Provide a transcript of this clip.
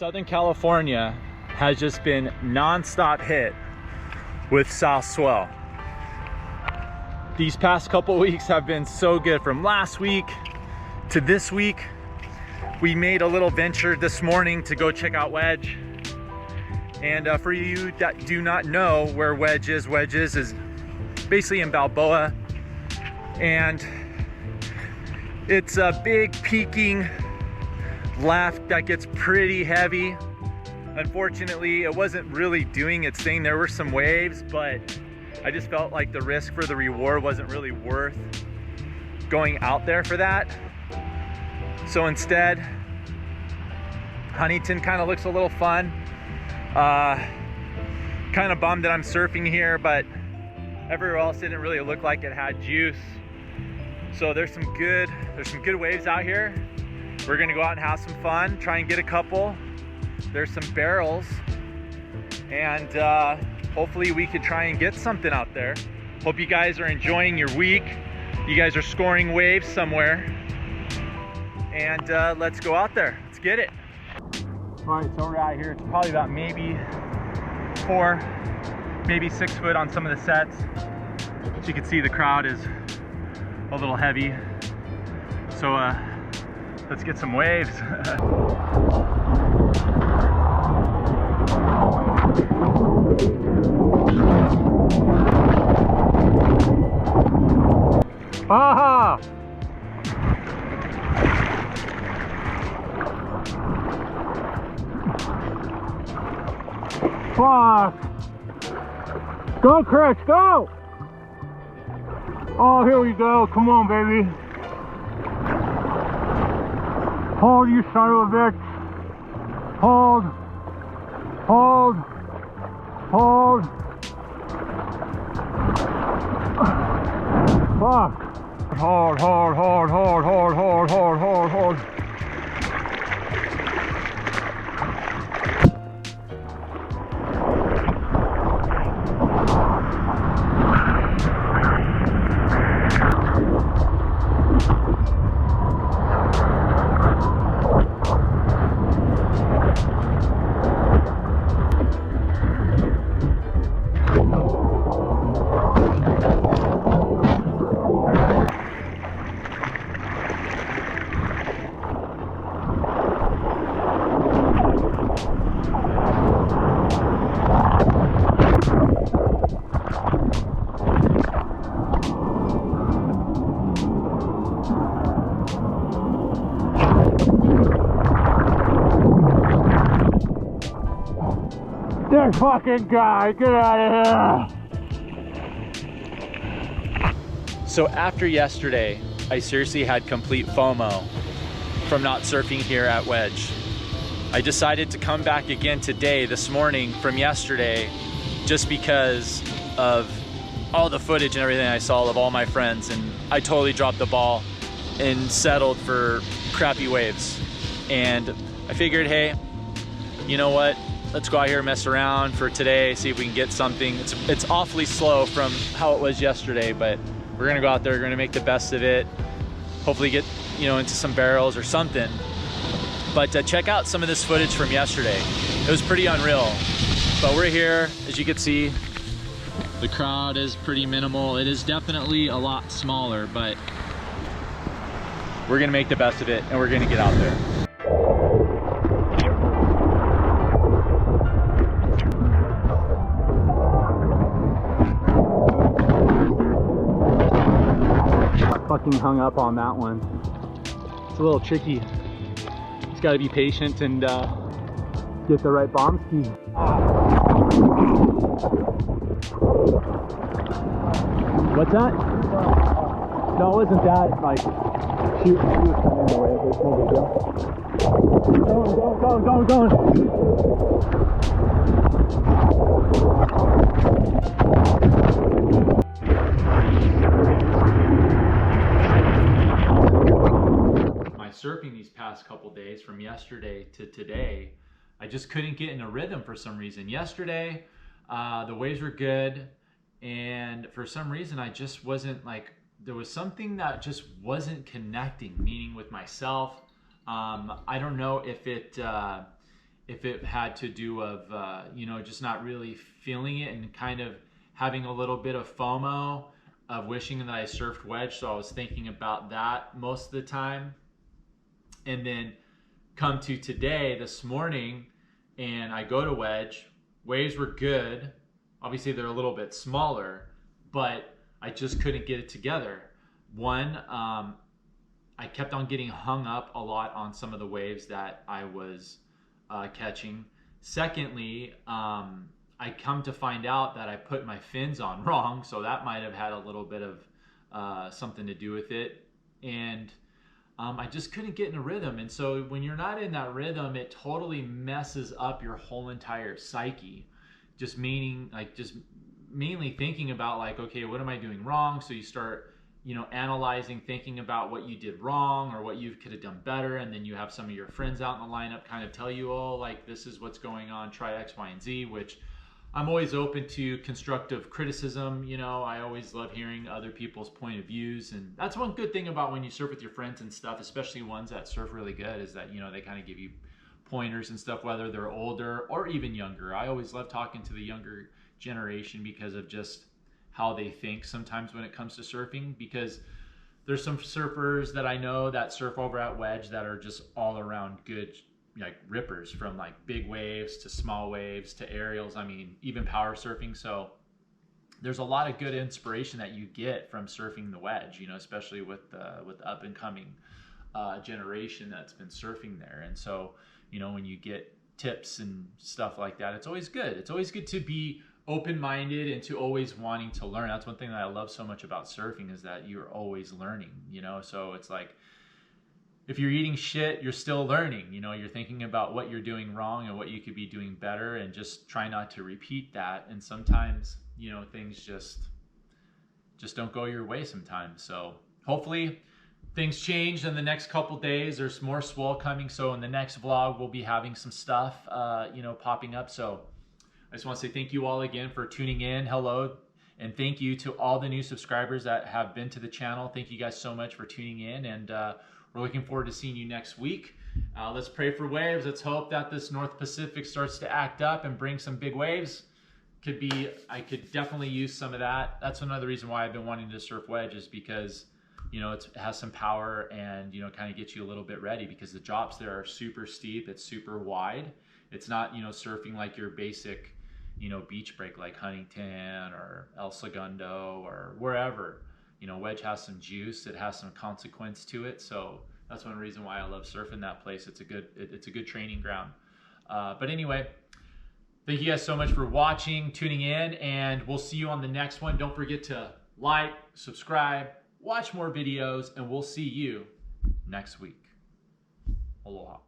Southern California has just been non-stop hit with south swell. These past couple weeks have been so good. From last week to this week, we made a little venture this morning to go check out Wedge. And for you that do not know where Wedge is basically in Balboa. And it's a big peaking left that gets pretty heavy. Unfortunately, it wasn't really doing its thing. There were some waves, but I just felt like the risk for the reward wasn't really worth going out there for that. So instead, Huntington kind of looks a little fun. Kind of bummed that I'm surfing here, but everywhere else didn't really look like it had juice. So there's some good waves out here. We're gonna go out and have some fun, try and get a couple. There's some barrels, and hopefully we can try and get something out there. Hope you guys are enjoying your week. You guys are scoring waves somewhere. And let's go out there, let's get it. All right, so we're out here. It's probably about maybe 4, maybe 6 foot on some of the sets. As you can see, the crowd is a little heavy. So let's get some waves. Aha! Fuck! Go, Chris, go! Oh, here we go. Come on, baby. Hold, you son of a bitch. Hold. Hold. Hold. Fuck. Hold, hold, hold, hold, hold, hold, hold, hold, hold. This fucking guy, get out of here! So after yesterday, I seriously had complete FOMO from not surfing here at Wedge. I decided to come back again today, this morning, from yesterday, just because of all the footage and everything I saw of all my friends, and I totally dropped the ball and settled for crappy waves. And I figured, hey, you know what? Let's go out here and mess around for today, see if we can get something. It's awfully slow from how it was yesterday, but we're gonna go out there, we're gonna make the best of it. Hopefully get, into some barrels or something. But check out some of this footage from yesterday. It was pretty unreal. But we're here, as you can see, the crowd is pretty minimal. It is definitely a lot smaller, but we're gonna make the best of it and we're gonna get out there. Fucking hung up on that one. It's a little tricky. Just got to be patient and get the right bomb ski. What's that? No, it wasn't that. Like, she was coming in the way. There's no big deal. Going. Surfing these past couple days, from yesterday to today, I just couldn't get in a rhythm for some reason. Yesterday, the waves were good, and for some reason I just wasn't like, there was something that just wasn't connecting, meaning with myself. I don't know if if it had to do of, you know, just not really feeling it and kind of having a little bit of FOMO of wishing that I surfed wedge. So I was thinking about that most of the time. And then come to today, this morning, and I go to wedge. Waves were good. Obviously they're a little bit smaller, but I just couldn't get it together. One, I kept on getting hung up a lot on some of the waves that I was catching. Secondly, I come to find out that I put my fins on wrong, so that might have had a little bit of something to do with it. And I just couldn't get in a rhythm. And so when you're not in that rhythm, it totally messes up your whole entire psyche. Just meaning, like, just mainly thinking about, like, okay, what am I doing wrong? So you start, you know, analyzing, thinking about what you did wrong or what you could have done better. And then you have some of your friends out in the lineup kind of tell you, oh, like, this is what's going on, try X, Y, and Z, which I'm always open to constructive criticism. You know, I always love hearing other people's point of views. And that's one good thing about when you surf with your friends and stuff, especially ones that surf really good, is that, you know, they kind of give you pointers and stuff, whether they're older or even younger. I always love talking to the younger generation because of just how they think sometimes when it comes to surfing, because there's some surfers that I know that surf over at Wedge that are just all around good, like, rippers, from like big waves to small waves to aerials. I mean, even power surfing. So there's a lot of good inspiration that you get from surfing the wedge, you know, especially with the up and coming generation that's been surfing there. And so, you know, when you get tips and stuff like that, it's always good. It's always good to be open-minded and to always wanting to learn. That's one thing that I love so much about surfing, is that you're always learning, you know. So it's like, if you're eating shit, you're still learning, you know. You're thinking about what you're doing wrong and what you could be doing better, and just try not to repeat that. And sometimes, you know, things just don't go your way sometimes. So hopefully things change in the next couple days. There's more swell coming, so in the next vlog we'll be having some stuff you know, popping up. So I just want to say thank you all again for tuning in. Hello, and thank you to all the new subscribers that have been to the channel. Thank you guys so much for tuning in, and we're looking forward to seeing you next week. Let's pray for waves. Let's hope that this North Pacific starts to act up and bring some big waves. I could definitely use some of that. That's another reason why I've been wanting to surf wedge, is because, you know, it has some power and, you know, kind of gets you a little bit ready, because the drops there are super steep. It's super wide. It's not, you know, surfing like your basic, you know, beach break like Huntington or El Segundo or wherever. You know, wedge has some juice. It has some consequence to it. So that's one reason why I love surfing that place. It's a good training ground. But anyway, thank you guys so much for watching, tuning in, and we'll see you on the next one. Don't forget to like, subscribe, watch more videos, and we'll see you next week. Aloha.